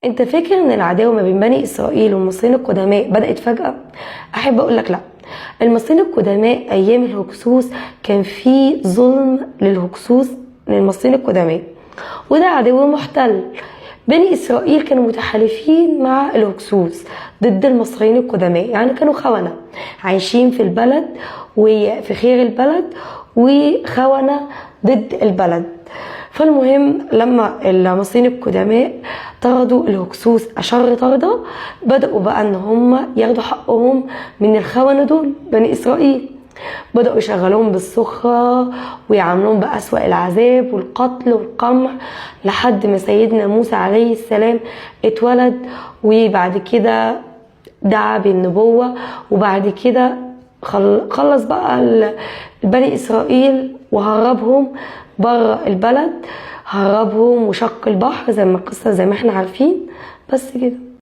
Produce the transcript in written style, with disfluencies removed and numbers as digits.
انت فاكر ان العداوة ما بين بني اسرائيل والمصريين القدماء بدأت فجأة؟ احب اقولك لا. المصريين القدماء ايام الهكسوس كان في ظلم للهكسوس للمصريين القدماء، وده عدو محتل. بني اسرائيل كانوا متحالفين مع الهكسوس ضد المصريين القدماء، يعني كانوا خونة عايشين في البلد وفي خير البلد وخونة ضد البلد. فالمهم لما المصريين القدماء طردوا الهكسوس أشر طردة، بدأوا بقى ان هم ياخدوا حقهم من الخونة دول بني إسرائيل. بدأوا يشغلوهم بالسخرة ويعاملوهم بأسوأ العذاب والقتل والقمع، لحد ما سيدنا موسى عليه السلام اتولد، وبعد كده دعا بالنبوة، وبعد كده خلص بقى بني إسرائيل وهربهم بره البلد، هربهم وشق البحر زي ما القصة زي ما احنا عارفين. بس كده.